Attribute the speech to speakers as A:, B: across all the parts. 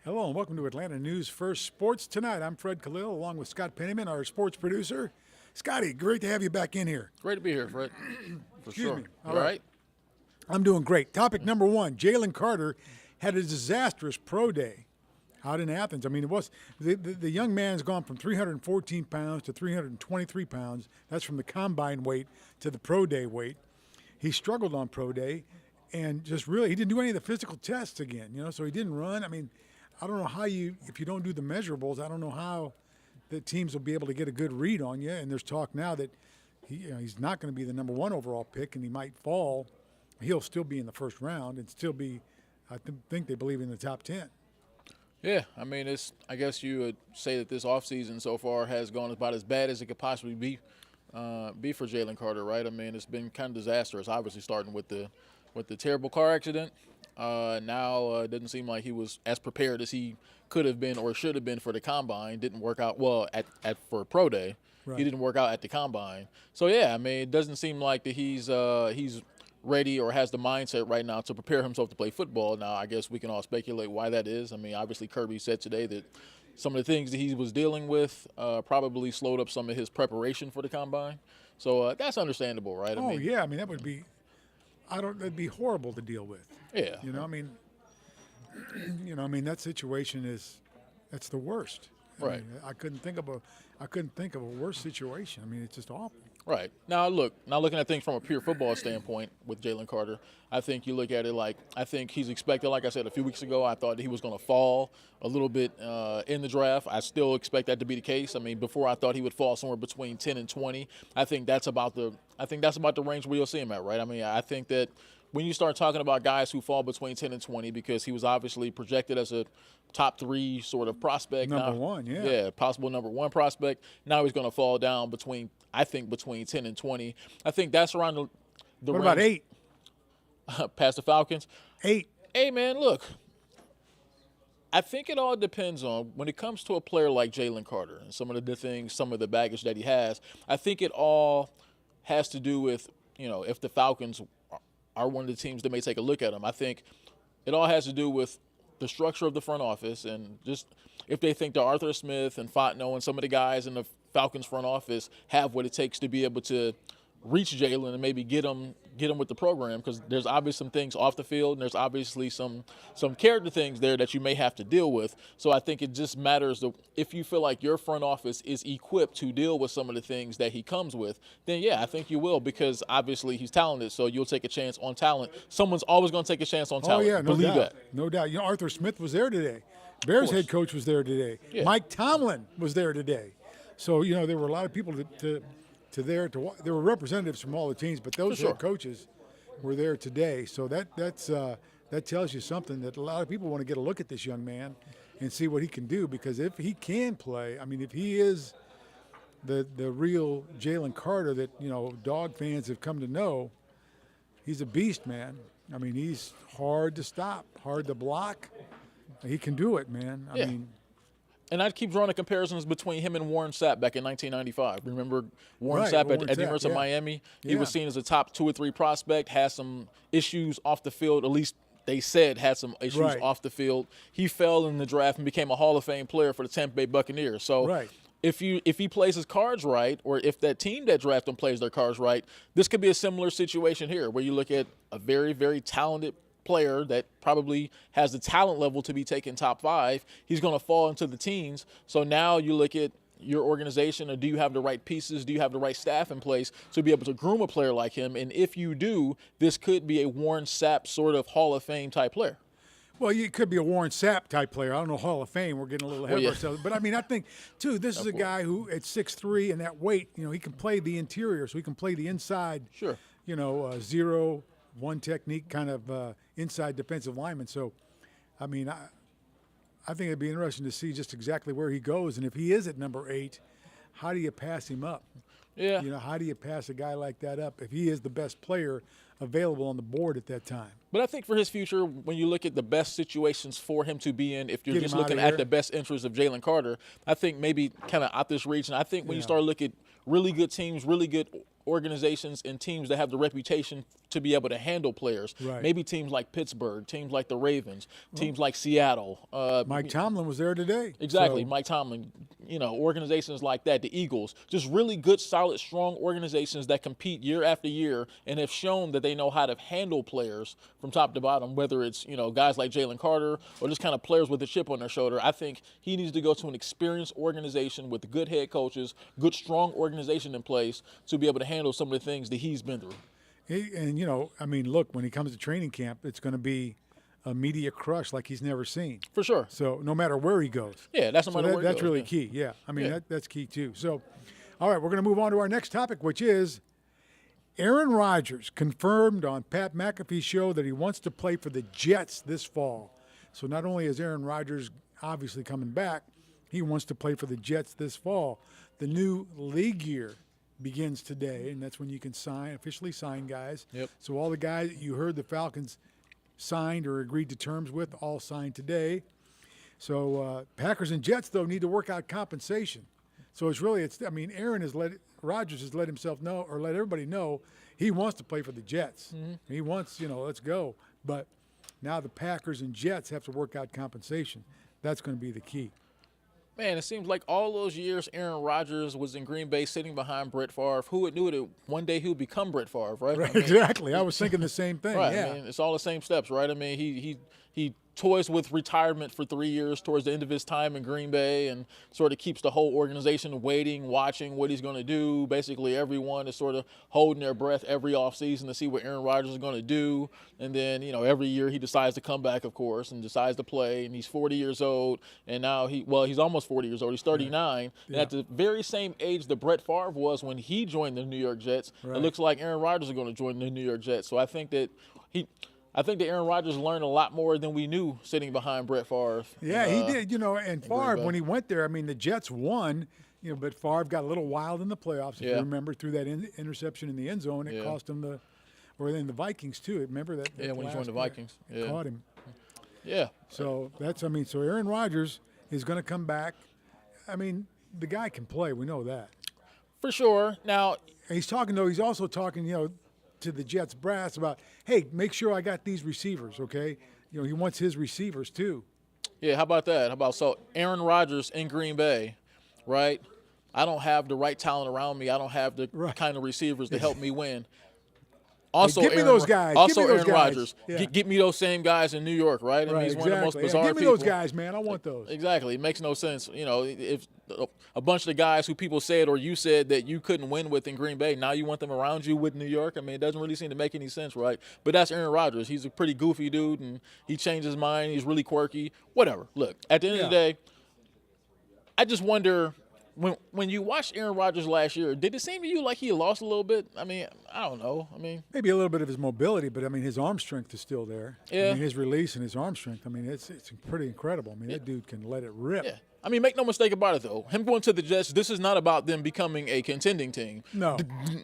A: Hello and welcome to Atlanta News First Sports Tonight. I'm Fred Khalil along with Scott Pennyman, our sports producer. Scotty, great to have you back in here.
B: Great to be here, Fred. For
A: Excuse
B: sure.
A: me.
B: All right.
A: I'm doing great. Topic number one, Jalen Carter had a disastrous pro day out in Athens. I mean, it was the young man's gone from 314 pounds to 323 pounds. That's from the combine weight to the pro day weight. He struggled on pro day and just really, he didn't do any of the physical tests again, so he didn't run. I mean, I don't know how if you don't do the measurables, I don't know how the teams will be able to get a good read on you. And there's talk now that he's not going to be the number one overall pick and he might fall. He'll still be in the first round and still be, I think they believe, in the top 10.
B: Yeah, I mean, I guess you would say that this offseason so far has gone about as bad as it could possibly be for Jalen Carter, right? I mean, it's been kind of disastrous, obviously starting with the terrible car accident. Now it doesn't seem like he was as prepared as he could have been or should have been for the combine. Didn't work out well for pro day. Right. He didn't work out at the combine. So yeah, I mean, it doesn't seem like that he's ready or has the mindset right now to prepare himself to play football. Now, I guess we can all speculate why that is. I mean, obviously Kirby said today that some of the things that he was dealing with probably slowed up some of his preparation for the combine. So that's understandable, right?
A: Yeah. I mean, that would be. That'd be horrible to deal with.
B: Yeah.
A: I mean, that situation that's the worst.
B: Right.
A: I couldn't think of a worse situation. I mean, it's just awful.
B: Right. Now looking at things from a pure football standpoint with Jalen Carter, I think you look at it like I think he's expected, like I said a few weeks ago, I thought he was going to fall a little bit in the draft. I still expect that to be the case. I mean, before I thought he would fall somewhere between 10 and 20. I think that's about the range where you'll see him at, right? I mean, I think that when you start talking about guys who fall between 10 and 20, because he was obviously projected as a top 3 sort of prospect.
A: Number one, yeah.
B: Yeah, possible number 1 prospect. Now he's going to fall down between 10 and 20. I think that's around the
A: What
B: range.
A: about 8?
B: Past the Falcons?
A: 8.
B: Hey, man, look. I think it all depends on when it comes to a player like Jalen Carter and some of the baggage that he has. I think it all has to do with, if the Falcons are one of the teams that may take a look at him. I think it all has to do with the structure of the front office and just if they think that Arthur Smith and Fontenot and some of the guys in the Falcons front office have what it takes to be able to reach Jalen and maybe get him with the program, because there's obviously some things off the field and there's obviously some character things there that you may have to deal with. So I think it just matters if you feel like your front office is equipped to deal with some of the things that he comes with, then yeah, I think you will, because obviously he's talented, so you'll take a chance on talent. Someone's always going to take a chance on talent.
A: Oh yeah,
B: Believe
A: doubt.
B: that.
A: No doubt. Arthur Smith was there today. Bears head coach was there today.
B: Yeah.
A: Mike Tomlin was there today. So, there were a lot of people there were representatives from all the teams, but those head coaches were there today. So that tells you something, that a lot of people want to get a look at this young man and see what he can do, because if he can play, I mean, if he is the real Jalen Carter that, dog fans have come to know, he's a beast, man. I mean, he's hard to stop, hard to block. He can do it, man. I mean,
B: and I'd keep drawing the comparisons between him and Warren Sapp back in 1995. Remember Warren Sapp at the University of Miami? He was seen as a top 2 or 3 prospect, had some issues off the field, at least they said had some issues off the field. He fell in the draft and became a Hall of Fame player for the Tampa Bay Buccaneers. So if he plays his cards right, or if that team that drafted him plays their cards right, this could be a similar situation here where you look at a very, very talented player that probably has the talent level to be taken top 5. He's going to fall into the teens. So now you look at your organization, or do you have the right pieces? Do you have the right staff in place to be able to groom a player like him? And if you do, this could be a Warren Sapp sort of Hall of Fame type player.
A: Well, it could be a Warren Sapp type player. I don't know, Hall of Fame. We're getting a little ahead of ourselves. But, I mean, I think, too, this is a guy who at 6'3" and that weight, he can play the interior, so he can play the inside, 0-1 technique kind of inside defensive lineman. So, I mean, I think it'd be interesting to see just exactly where he goes. And if he is at number 8, how do you pass him up?
B: Yeah.
A: How do you pass a guy like that up if he is the best player available on the board at that time?
B: But I think for his future, when you look at the best situations for him to be in, if you're just looking at the best interests of Jalen Carter, I think maybe kind of out this region, I think when you start looking at really good teams, really good organizations and teams that have the reputation to be able to handle players.
A: Right.
B: Maybe teams like Pittsburgh, teams like the Ravens, teams like Seattle.
A: Mike Tomlin was there today.
B: Exactly,
A: So,
B: Mike Tomlin, organizations like that, the Eagles, just really good, solid, strong organizations that compete year after year and have shown that they know how to handle players from top to bottom, whether it's, guys like Jalen Carter or just kind of players with a chip on their shoulder. I think he needs to go to an experienced organization with good head coaches, good, strong organization in place to be able to handle some of the things that he's been through.
A: look, when he comes to training camp, it's going to be a media crush like he's never seen.
B: For sure.
A: So no matter where he goes.
B: Yeah, that's no matter where he
A: that's
B: goes.
A: really
B: Yeah.
A: key. Yeah, that's key too. So, all right, we're going to move on to our next topic, which is Aaron Rodgers confirmed on Pat McAfee's show that he wants to play for the Jets this fall. So not only is Aaron Rodgers obviously coming back, he wants to play for the Jets this fall. The new league year begins today, and that's when you can officially sign guys.
B: Yep.
A: So all the guys that you heard the Falcons signed or agreed to terms with all signed today. So Packers and Jets, though, need to work out compensation. So Aaron Rodgers has let himself know, or let everybody know, he wants to play for the Jets. Mm-hmm. He wants, let's go. But now the Packers and Jets have to work out compensation. That's going to be the key.
B: Man, it seems like all those years Aaron Rodgers was in Green Bay sitting behind Brett Favre. Who would knew that one day he would become Brett Favre, right?
A: Exactly. I was thinking the same thing.
B: Right.
A: Yeah.
B: It's all the same steps, right? He toys with retirement for 3 years towards the end of his time in Green Bay and sort of keeps the whole organization waiting, watching what he's going to do. Basically, everyone is sort of holding their breath every offseason to see what Aaron Rodgers is going to do. And then, every year he decides to come back, of course, and decides to play. And he's 40 years old. And now he's almost 40 years old. He's 39. Yeah. And at the very same age that Brett Favre was when he joined the New York Jets, It looks like Aaron Rodgers is going to join the New York Jets. So I think that Aaron Rodgers learned a lot more than we knew sitting behind Brett Favre.
A: Yeah, he did. And Favre, when he went there, the Jets won, but Favre got a little wild in the playoffs. If you remember, through that interception in the end zone, it cost him or then the Vikings too. Remember that?
B: Yeah, when he joined the Vikings. Yeah.
A: Caught him.
B: Yeah.
A: So so Aaron Rodgers is going to come back. The guy can play. We know that.
B: For sure. Now,
A: he's also talking, to the Jets brass about, hey, make sure I got these receivers, okay? He wants his receivers too.
B: Yeah, how about that? So Aaron Rodgers in Green Bay, right? I don't have the right talent around me. I don't have the kind of receivers to help me win. Also,
A: give me those guys.
B: Also,
A: give me those
B: Aaron
A: guys.
B: Rodgers.
A: Yeah.
B: Get me those same guys in New York, right? He's one of the most bizarre
A: give me
B: people.
A: those guys, man. I want those.
B: Exactly. It makes no sense. If a bunch of the guys who people said or you said that you couldn't win with in Green Bay, now you want them around you with New York. It doesn't really seem to make any sense, right? But that's Aaron Rodgers. He's a pretty goofy dude, and he changed his mind. He's really quirky. Whatever. Look, at the end of the day, I just wonder, when you watched Aaron Rodgers last year, did it seem to you like he lost a little bit? I don't know.
A: Maybe a little bit of his mobility, but his arm strength is still there.
B: Yeah.
A: His release and his arm strength. It's pretty incredible. That dude can let it rip.
B: Yeah. Make no mistake about it, though. Him going to the Jets, this is not about them becoming a contending team.
A: No.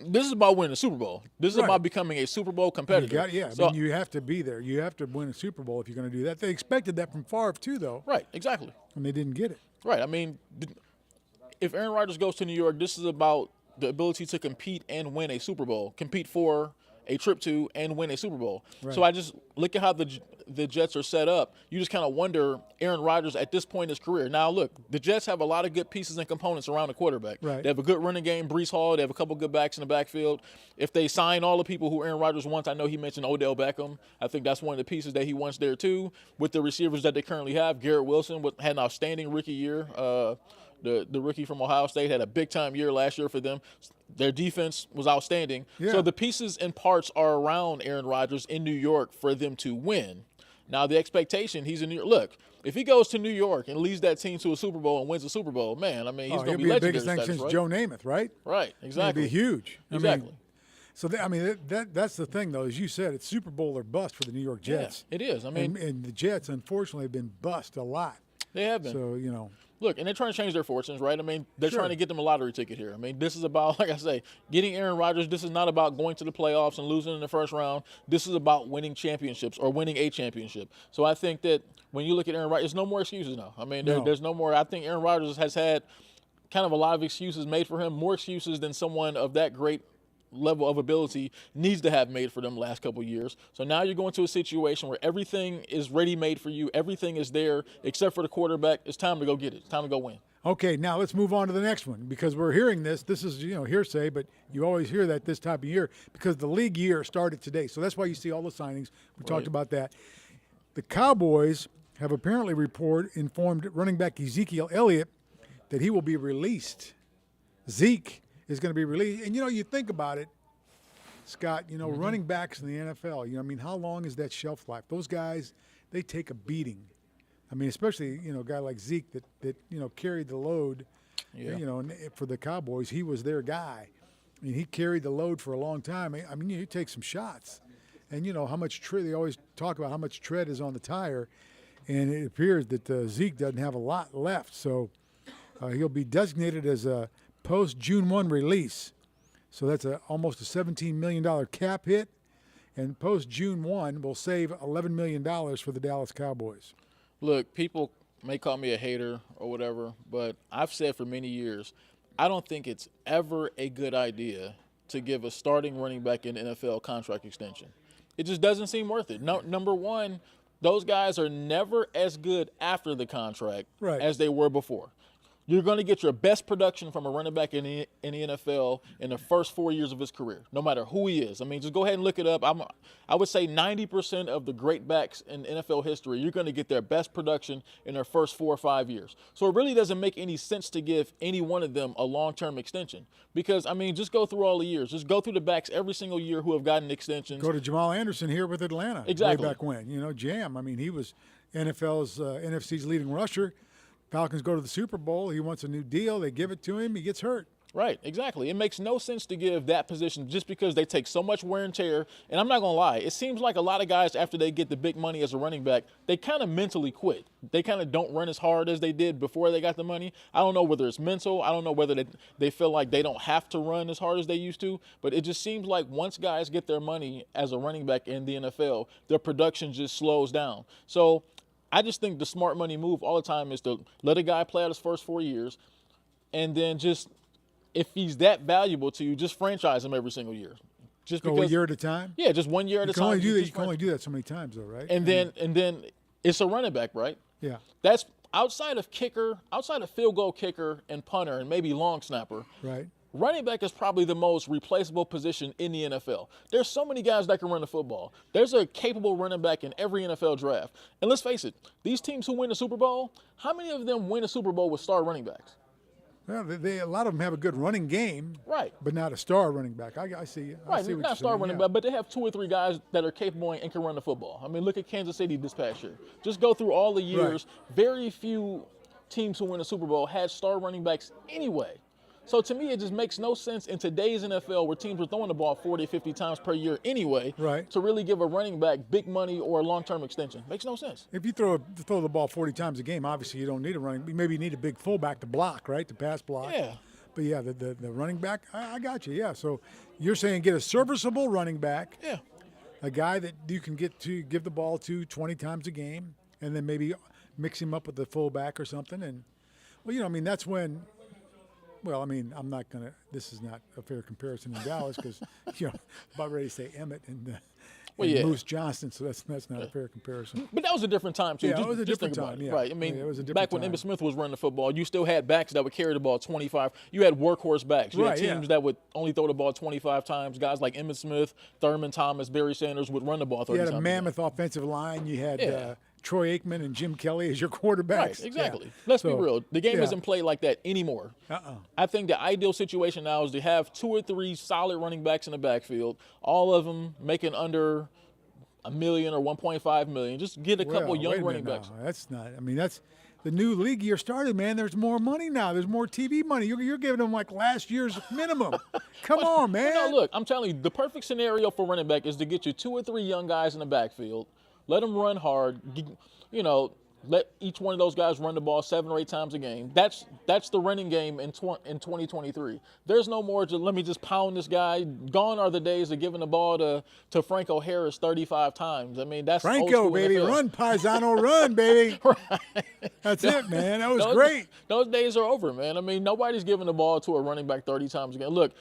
B: This is about winning a Super Bowl. This is about becoming a Super Bowl competitor.
A: You have to be there. You have to win a Super Bowl if you're going to do that. They expected that from Favre, too, though.
B: Right, exactly.
A: And they didn't get it.
B: Right. If Aaron Rodgers goes to New York, this is about the ability to compete and win a Super Bowl, compete for a trip to and win a Super Bowl. Right. So I just look at how the Jets are set up. You just kind of wonder Aaron Rodgers at this point in his career. Now, look, the Jets have a lot of good pieces and components around the quarterback.
A: Right.
B: They have a good running game, Breece Hall. They have a couple good backs in the backfield. If they sign all the people who Aaron Rodgers wants, I know he mentioned Odell Beckham. I think that's one of the pieces that he wants there too. With the receivers that they currently have, Garrett Wilson had an outstanding rookie year. The rookie from Ohio State had a big-time year last year for them. Their defense was outstanding. Yeah. So the pieces and parts are around Aaron Rodgers in New York for them to win. Now, the expectation, he's in New York. Look, if he goes to New York and leads that team to a Super Bowl and wins a Super Bowl, man, he's going to be legendary.
A: The biggest thing since Joe Namath, right?
B: Right, exactly.
A: It'd be huge.
B: Exactly.
A: That's the thing, though. As you said, it's Super Bowl or bust for the New York Jets.
B: Yeah, it is.
A: And the Jets, unfortunately, have been bust a lot.
B: They have been.
A: So,
B: Look, and they're trying to change their fortunes, right? They're trying to get them a lottery ticket here. This is about, like I say, getting Aaron Rodgers. This is not about going to the playoffs and losing in the first round. This is about winning championships or winning a championship. So I think that when you look at Aaron Rodgers, there's no more excuses now. There's no more. I think Aaron Rodgers has had kind of a lot of excuses made for him, more excuses than someone of that great level of ability needs to have made for them last couple of years. So now you're going to a situation where everything is ready-made for you. Everything is there except for the quarterback. It's time to go get it. It's time to go win.
A: Okay, now let's move on to the next one because we're hearing this. This is, hearsay, but you always hear that this time of year because the league year started today. So that's why you see all the signings. We talked about that. The Cowboys have apparently informed running back Ezekiel Elliott that he will be released. Zeke is going to be released. And, you think about it, Scott, running backs in the NFL, how long is that shelf life? Those guys, they take a beating. I mean, especially, a guy like Zeke that carried the load, and for the Cowboys. He was their guy. I mean, he carried the load for a long time. I mean, you take some shots. And, how much tread, they always talk about how much tread is on the tire. And it appears that Zeke doesn't have a lot left. So he'll be designated as a post-June 1 release. So that's almost a $17 million cap hit. And post-June 1 will save $11 million for the Dallas Cowboys.
B: Look, people may call me a hater or whatever, but I've said for many years, I don't think it's ever a good idea to give a starting running back in the NFL contract extension. It just doesn't seem worth it. No, number one, those guys are never as good after the contract as they were before. You're going to get your best production from a running back in the NFL in the first 4 years of his career, no matter who he is. I mean, just go ahead and look it up. I would say 90% of the great backs in NFL history, you're going to get their best production in their first 4 or 5 years. So it really doesn't make any sense to give any one of them a long-term extension because, just go through all the years. Just go through the backs every single year who have gotten extensions.
A: Go to Jamal Anderson here with Atlanta.
B: Exactly.
A: Way back when, Jam. I mean, he was NFC's leading rusher. Falcons go to the Super Bowl. He wants a new deal. They give it to him. He gets hurt.
B: Right, exactly. It makes no sense to give that position just because they take so much wear and tear. And I'm not going to lie, it seems like a lot of guys, after they get the big money as a running back, they kind of mentally quit. They kind of don't run as hard as they did before they got the money. I don't know whether it's mental. I don't know whether they feel like they don't have to run as hard as they used to. But it just seems like once guys get their money as a running back in the NFL, their production just slows down. So I just think the smart money move all the time is to let a guy play out his first 4 years and then just, if he's that valuable to you, just franchise him every single year. Just
A: go
B: because,
A: 1 year at a time?
B: Yeah, just 1 year at a time.
A: You can only do that so many times, though, right?
B: And then it's a running back, right?
A: Yeah.
B: That's outside of field goal kicker and punter and maybe long snapper.
A: Right.
B: Running back is probably the most replaceable position in the NFL. There's so many guys that can run the football. There's a capable running back in every NFL draft. And let's face it, these teams who win the Super Bowl, how many of them win a Super Bowl with star running backs?
A: Well, a lot of them have a good running game,
B: right?
A: But not a star running back. I see you.
B: Right, not star running back, but they have 2 or 3 guys that are capable and can run the football. I mean, look at Kansas City this past year. Just go through all the years. Right. Very few teams who win a Super Bowl had star running backs anyway. So to me, it just makes no sense in today's NFL where teams are throwing the ball 40, 50 times per year anyway, to really give a running back big money or a long-term extension. Makes no sense.
A: If you throw the ball 40 times a game, obviously you don't need a running. Maybe you need a big fullback to block, right, to pass block.
B: Yeah.
A: But, yeah, the running back, I got you, yeah. So you're saying get a serviceable running back, a guy that you can give the ball to 20 times a game, and then maybe mix him up with the fullback or something. And, that's when – well, I'm not going to – this is not a fair comparison in Dallas because, I'm about ready to say Emmett and Moose Johnston, so that's not a fair comparison.
B: But that was a different time, too.
A: Yeah, it was a different time, yeah.
B: Right.
A: It was a different
B: back when Emmitt Smith was running the football, you still had backs that would carry the ball 25. You had workhorse backs. You had teams that would only throw the ball 25 times. Guys like Emmitt Smith, Thurman Thomas, Barry Sanders would run the ball 30 times.
A: You had a mammoth offensive line. You had Troy Aikman and Jim Kelly as your quarterbacks.
B: Right, exactly. Yeah. Let's be real. The game isn't played like that anymore. I think the ideal situation now is to have 2 or 3 solid running backs in the backfield, all of them making under $1 million or $1.5 million. Just get a couple young running backs.
A: No, that's not. That's the new league year started, man. There's more money now. There's more TV money. You're giving them like last year's minimum. Come on, man.
B: No, look, I'm telling you, the perfect scenario for running back is to get you 2 or 3 young guys in the backfield. Let them run hard, let each one of those guys run the ball 7 or 8 times a game. That's the running game in 2023. There's no more let me just pound this guy. Gone are the days of giving the ball to Franco Harris 35 times. That's
A: Franco, baby.
B: NFL.
A: Run, Paisano, run, baby.
B: Right.
A: That's it, man. That was great.
B: Those days are over, man. Nobody's giving the ball to a running back 30 times a game. Look,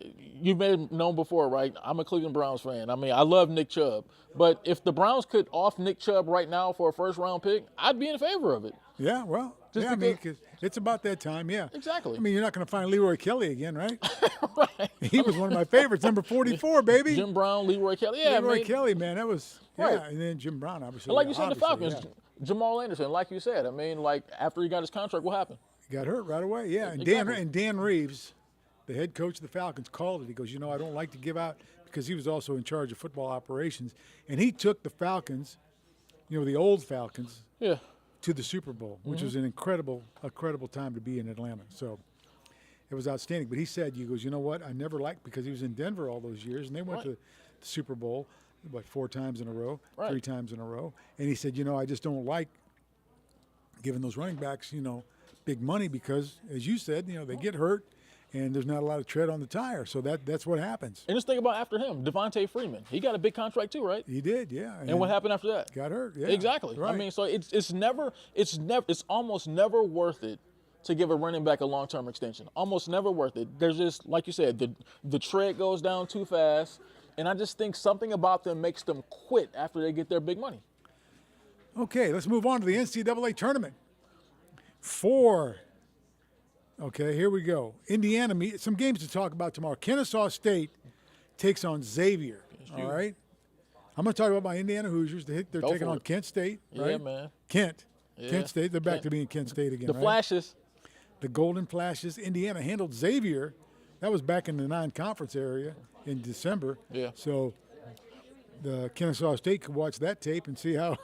B: You may have known before, right? I'm a Cleveland Browns fan. I mean, I love Nick Chubb. But if the Browns could off Nick Chubb right now for a first-round pick, I'd be in favor of it.
A: Yeah, well,
B: Just
A: yeah, I mean,
B: because-
A: 'cause it's about that time, yeah.
B: Exactly.
A: I mean, you're not going to find Leroy Kelly again, right?
B: Right.
A: He was one of my favorites, number 44, baby.
B: Jim Brown, Leroy Kelly. Yeah,
A: Leroy
B: I mean,
A: Kelly, man, that was, yeah.
B: Right.
A: And then Jim Brown, obviously.
B: and like
A: yeah,
B: you said, the
A: obviously,
B: Falcons,
A: yeah.
B: Jamal Anderson, like you said, I mean, like after he got his contract, what happened?
A: He got hurt right away, yeah. And
B: Exactly.
A: Dan Reeves, the head coach of the Falcons, called it. He goes, I don't like to give out, because he was also in charge of football operations. And he took the Falcons, the old Falcons,
B: Yeah.
A: to the Super Bowl, which was an incredible time to be in Atlanta. So it was outstanding. But he said, you know what? I never liked, because he was in Denver all those years, and they went
B: Right.
A: to the Super Bowl, 4 times in a row,
B: Right.
A: 3 times in a row. And he said, I just don't like giving those running backs, big money, because, as you said, they get hurt, and there's not a lot of tread on the tire. So that's what happens.
B: And just think about after him, Devontae Freeman. He got a big contract too, right?
A: He did, yeah.
B: And what happened after that?
A: Got hurt, yeah.
B: Exactly.
A: Right.
B: I mean, so it's almost never worth it to give a running back a long-term extension. Almost never worth it. There's just, like you said, the tread goes down too fast, and I just think something about them makes them quit after they get their big money.
A: Okay, let's move on to the NCAA tournament. 4. Okay, here we go. Indiana, some games to talk about tomorrow. Kennesaw State takes on Xavier. All right. I'm going to talk about my Indiana Hoosiers. They're
B: Go
A: taking
B: for
A: on
B: it.
A: Kent State. Right?
B: Yeah, man.
A: Kent.
B: Yeah.
A: Kent State. They're back
B: Kent.
A: to being Kent State again.
B: The
A: right?
B: Flashes.
A: The Golden Flashes. Indiana handled Xavier. That was back in the non-conference area in December.
B: Yeah.
A: So the Kennesaw State could watch that tape and see how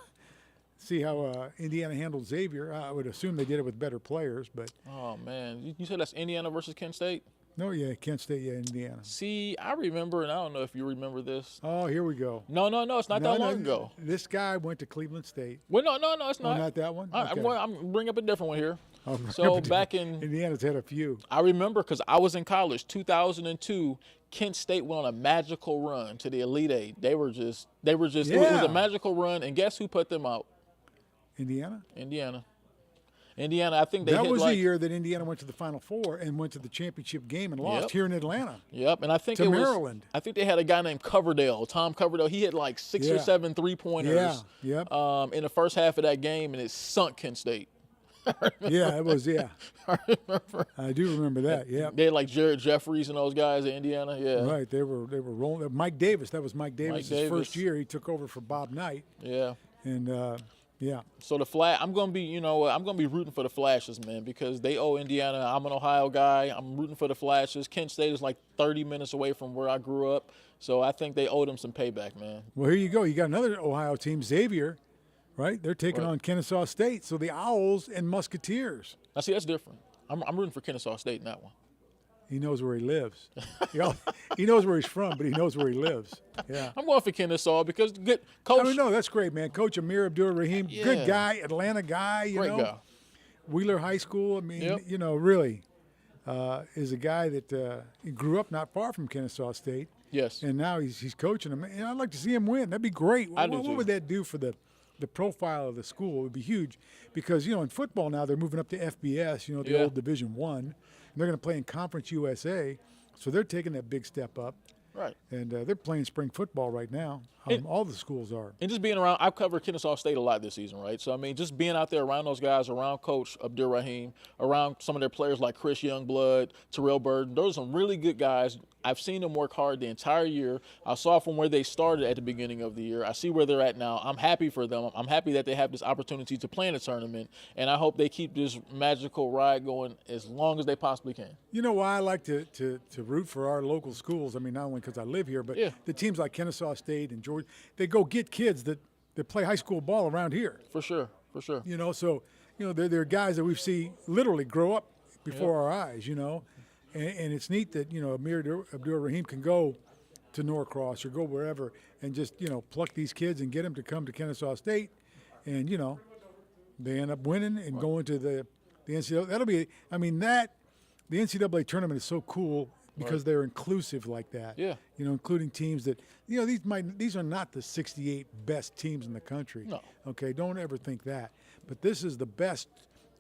A: Indiana handled Xavier. I would assume they did it with better players, but
B: Oh, man. You said that's Indiana versus Kent State?
A: no, yeah, Kent State, yeah, Indiana.
B: See, I remember, and I don't know if you remember this.
A: Oh, here we go.
B: No, it's not that long ago.
A: This guy went to Cleveland State.
B: Well, no, it's
A: Oh,
B: not.
A: not that one?
B: I'm
A: Okay.
B: bringing up a different one here.
A: Oh,
B: So back in,
A: Indiana's had a few.
B: I remember because I was in college, 2002. Kent State went on a magical run to the Elite Eight. They were just. It was
A: Yeah.
B: a magical run, and guess who put them out?
A: Indiana?
B: Indiana. I think they
A: That
B: hit
A: was
B: like.
A: the year that Indiana went to the Final Four and went to the championship game and lost
B: Yep.
A: here in Atlanta.
B: Yep, and I think
A: To
B: it was.
A: Maryland.
B: I think they had a guy named Coverdale, Tom Coverdale. He hit like 6 or
A: Yeah.
B: 7 3-pointers.
A: Yeah, yep.
B: In the first half of that game, and it sunk Kent State.
A: Yeah, it was, yeah. I do remember that, yeah.
B: They had like Jared Jeffries and those guys in Indiana. Yeah.
A: Right, they were rolling. Mike Davis, that was Mike Davis'
B: Davis.
A: first year. He took over for Bob Knight,
B: Yeah.
A: and yeah.
B: So the I'm gonna be, I'm gonna be rooting for the Flashes, man, because they owe Indiana. I'm an Ohio guy. I'm rooting for the Flashes. Kent State is like 30 minutes away from where I grew up, so I think they owe them some payback, man.
A: Well, here you go. You got another Ohio team, Xavier, right? They're taking
B: Right.
A: on Kennesaw State. So the Owls and Musketeers.
B: Now see, that's different. I'm rooting for Kennesaw State in that one.
A: He knows where he lives. He knows where he's from, but he knows where he lives. Yeah.
B: I'm going for Kennesaw because good coach.
A: I mean, no, that's great, man. Coach Amir Abdul-Rahim,
B: Yeah.
A: good guy, Atlanta guy, you
B: Great
A: know.
B: guy.
A: Wheeler High School, I mean,
B: Yep.
A: Really is a guy that he grew up not far from Kennesaw State.
B: Yes.
A: And now he's coaching them. And I'd like to see him win. That'd be great.
B: I do
A: What
B: too.
A: would that do for the profile of the school? It would be huge because, in football now they're moving up to FBS, the
B: Yeah.
A: old Division I. And they're going to play in Conference USA. So they're taking that big step up.
B: Right.
A: And they're playing spring football right now. All the schools are.
B: And just being around, I've covered Kennesaw State a lot this season, right? So, I mean, just being out there around those guys, around Coach Abdul-Rahim, around some of their players like Chris Youngblood, Terrell Burden, those are some really good guys. I've seen them work hard the entire year. I saw from where they started at the beginning of the year. I see where they're at now. I'm happy for them. I'm happy that they have this opportunity to play in a tournament, and I hope they keep this magical ride going as long as they possibly can.
A: You know why I like to root for our local schools? I mean, not only because I live here, but
B: Yeah.
A: the teams like Kennesaw State and Georgia, they go get kids that play high school ball around here.
B: For sure.
A: So they're guys that we see literally grow up before our eyes. And it's neat that Amir Abdul-Rahim can go to Norcross or go wherever and just pluck these kids and get them to come to Kennesaw State, and they end up winning and going to the NCAA. That'll be, the NCAA tournament is so cool because they're inclusive like that.
B: Yeah.
A: Including teams that these are not the 68 best teams in the country.
B: No.
A: Okay, don't ever think that. But this is the best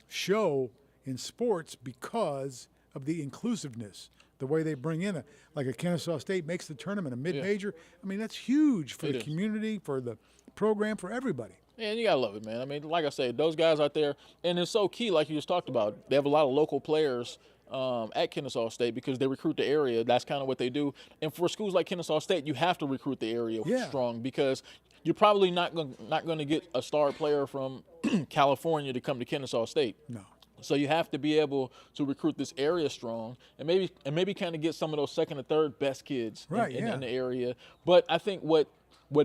A: show in sports because of the inclusiveness the way they bring in like a Kennesaw State makes the tournament a mid-major. I mean, that's huge for the community, for the program, for everybody.
B: Yeah, you gotta love it, man. I mean, like I said, those guys out there, and it's so key, like you just talked about. They have a lot of local players at Kennesaw State because they recruit the area. That's kind of what they do. And for schools like Kennesaw State, you have to recruit the area strong because you're probably not going to get a star player from California to come to Kennesaw State.
A: No.
B: So you have to be able to recruit this area strong, and maybe kind of get some of those second or third best kids in the area. But I think what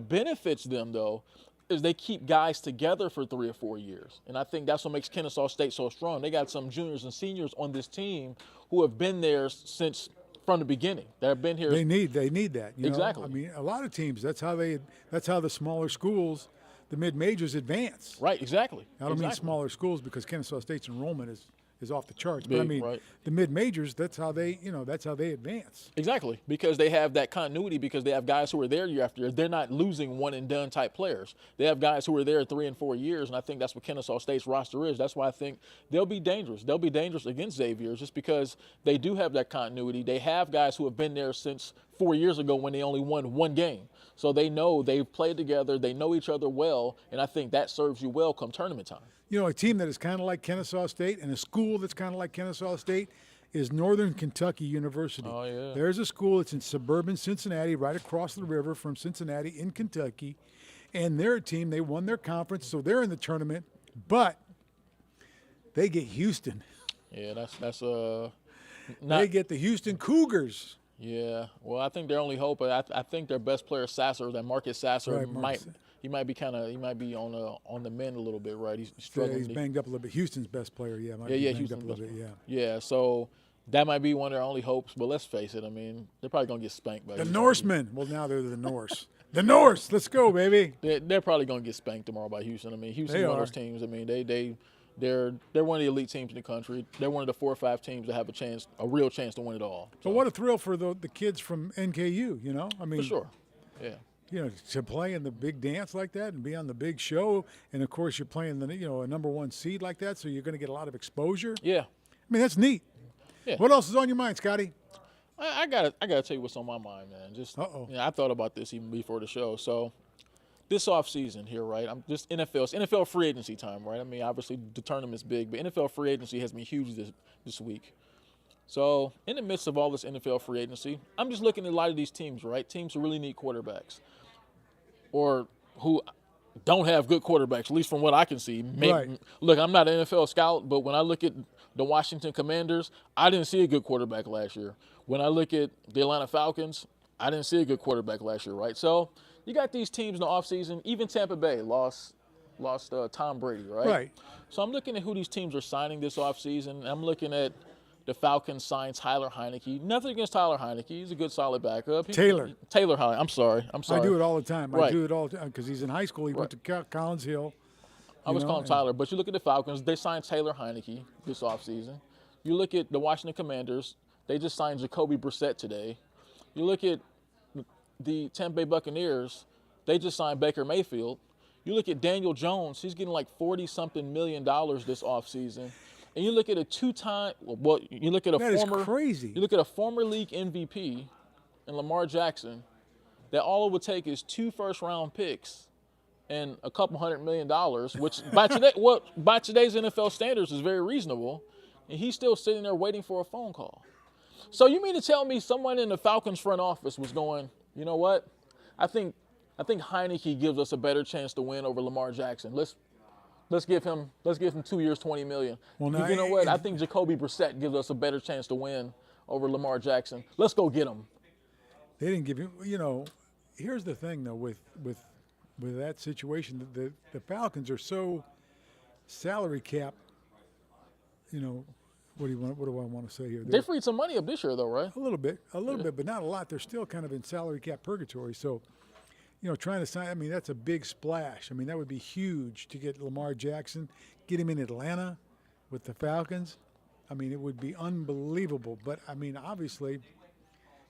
B: benefits them though is they keep guys together for 3 or 4 years, and I think that's what makes Kennesaw State so strong. They got some juniors and seniors on this team who have been there since from the beginning. They've been here.
A: They need that.
B: Exactly.
A: I mean, a lot of teams. That's how the smaller schools, the mid-majors, advance.
B: Right. Exactly.
A: I don't mean smaller schools because Kennesaw State's enrollment is off the charts.
B: Big,
A: but I mean, the mid-majors, that's how they advance.
B: Exactly, because they have that continuity because they have guys who are there year after year. They're not losing one-and-done type players. They have guys who are there 3 and 4 years, and I think that's what Kennesaw State's roster is. That's why I think they'll be dangerous. They'll be dangerous against Xavier just because they do have that continuity. They have guys who have been there since 4 years ago when they only won 1 game. So they know they've played together, they know each other well, and I think that serves you well come tournament time.
A: You know, a team that is kind of like Kennesaw State and a school that's kind of like Kennesaw State is Northern Kentucky University.
B: Oh, yeah.
A: There's a school that's in suburban Cincinnati, right across the river from Cincinnati in Kentucky, and they're a team, they won their conference, so they're in the tournament, but they get Houston.
B: Yeah, that's
A: they get the Houston Cougars.
B: Yeah, well, I think their only hope. I think their best player, Sasser, that Marcus Sasser, he might be on the mend a little bit, right? He's struggling.
A: Yeah, he's banged up a little bit. Houston's best player,
B: Houston's best player. Yeah, so that might be one of their only hopes. But let's face it, I mean, they're probably gonna get spanked by
A: the Norsemen. Well, now they're the Norse. The Norse, let's go, baby.
B: They're probably gonna get spanked tomorrow by Houston. I mean, Houston's one of those teams. I mean, they're one of the elite teams in the country. They're one of the 4 or 5 teams that have a real chance to win it all.
A: So what a thrill for the kids from NKU, you know? I mean,
B: for sure, yeah.
A: You know, to play in the big dance like that and be on the big show, and of course you're playing a #1 seed like that, so you're going to get a lot of exposure.
B: Yeah.
A: I mean, that's neat.
B: Yeah.
A: What else is on your mind, Scotty?
B: I gotta tell you what's on my mind, man. Just I thought about this even before the show. So this off season here, right? I'm just NFL free agency time, right? I mean, obviously the tournament's big, but NFL free agency has been huge this week. So in the midst of all this NFL free agency, I'm just looking at a lot of these teams, right? Teams who really need quarterbacks or who don't have good quarterbacks, at least from what I can see. Maybe, look, I'm not an NFL scout, but when I look at the Washington Commanders, I didn't see a good quarterback last year. When I look at the Atlanta Falcons, I didn't see a good quarterback last year, right? So you got these teams in the offseason. Even Tampa Bay lost Tom Brady, right?
A: Right.
B: So I'm looking at who these teams are signing this offseason. I'm looking at the Falcons signed Tyler Heineke. Nothing against Tyler Heineke. He's a good, solid backup.
A: Taylor
B: Heineke. I'm sorry.
A: I do it all the time.
B: Right.
A: I do it all the time because he's in high school. He went to Collins Hill.
B: I was calling Tyler, but you look at the Falcons. They signed Taylor Heineke this offseason. You look at the Washington Commanders. They just signed Jacoby Brissett today. You look at the Tampa Bay Buccaneers. They just signed Baker Mayfield. You look at Daniel Jones. He's getting like $40-something million this offseason. And you look at you look at a former league MVP in Lamar Jackson, that all it would take is 2 first-round picks and a couple $100 million, which by today's NFL standards is very reasonable, and he's still sitting there waiting for a phone call. So you mean to tell me someone in the Falcons front office was going, you know what? I think Heineke gives us a better chance to win over Lamar Jackson. Let's give him 2 years, $20 million. Well, now, you know what? I think Jacoby Brissett gives us a better chance to win over Lamar Jackson. Let's go get him.
A: They didn't give him. You know, here's the thing though with that situation, the Falcons are so salary cap. You know, what do I want to say here?
B: They freed some money up this year though, right?
A: A little bit, but not a lot. They're still kind of in salary cap purgatory. So, you know, trying to sign, I mean, that's a big splash. I mean, that would be huge to get Lamar Jackson, get him in Atlanta with the Falcons. I mean, it would be unbelievable. But, I mean, obviously,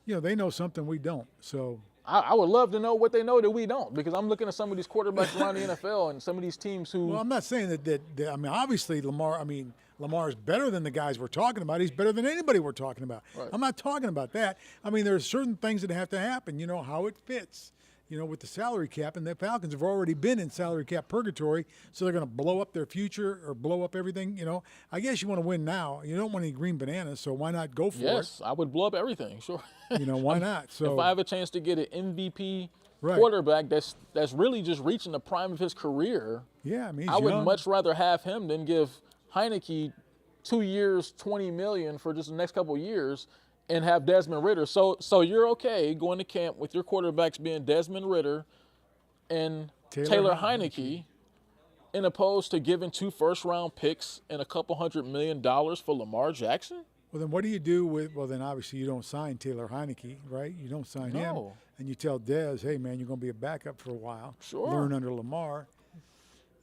A: you know, they know something we don't. So
B: I would love to know what they know that we don't, because I'm looking at some of these quarterbacks around the NFL and some of these teams who.
A: Well, I'm not saying that I mean, obviously, Lamar, Lamar's better than the guys we're talking about. He's better than anybody we're talking about.
B: Right.
A: I'm not talking about that. I mean, there's certain things that have to happen, how it fits. With the salary cap, and the Falcons have already been in salary cap purgatory, so they're going to blow up their future or blow up everything. I guess you want to win now. You don't want any green bananas, so why not go for it?
B: Yes, I would blow up everything, sure.
A: Why not? So
B: if I have a chance to get an MVP
A: Right.
B: quarterback that's really just reaching the prime of his career,
A: yeah, I mean,
B: I would
A: young.
B: much rather have him than give Heineke 2 years, $20 million for just the next couple of years, and have Desmond Ridder. So you're okay going to camp with your quarterbacks being Desmond Ridder and Taylor Heineke, in opposed to giving 2 first-round picks and a couple $100 million for Lamar Jackson?
A: Well, then what do you do with? Well, then obviously you don't sign Taylor Heineke, right? You don't sign him,
B: No.
A: and you tell Dez, hey man, you're going to be a backup for a while.
B: Sure.
A: Learn under Lamar,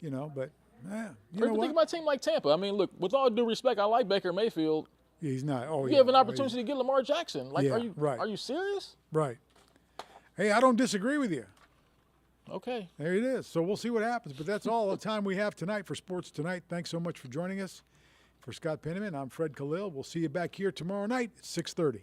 A: but yeah,
B: Or even think about a team like Tampa. I mean, look, with all due respect, I like Baker Mayfield.
A: Yeah, he's not. Oh,
B: You have an opportunity to get Lamar Jackson. Like,
A: Yeah, right.
B: Are you serious?
A: Right. Hey, I don't disagree with you.
B: Okay.
A: There it is. So we'll see what happens. But that's all the time we have tonight for Sports Tonight. Thanks so much for joining us. For Scott Penniman, I'm Fred Khalil. We'll see you back here tomorrow night at 6:30.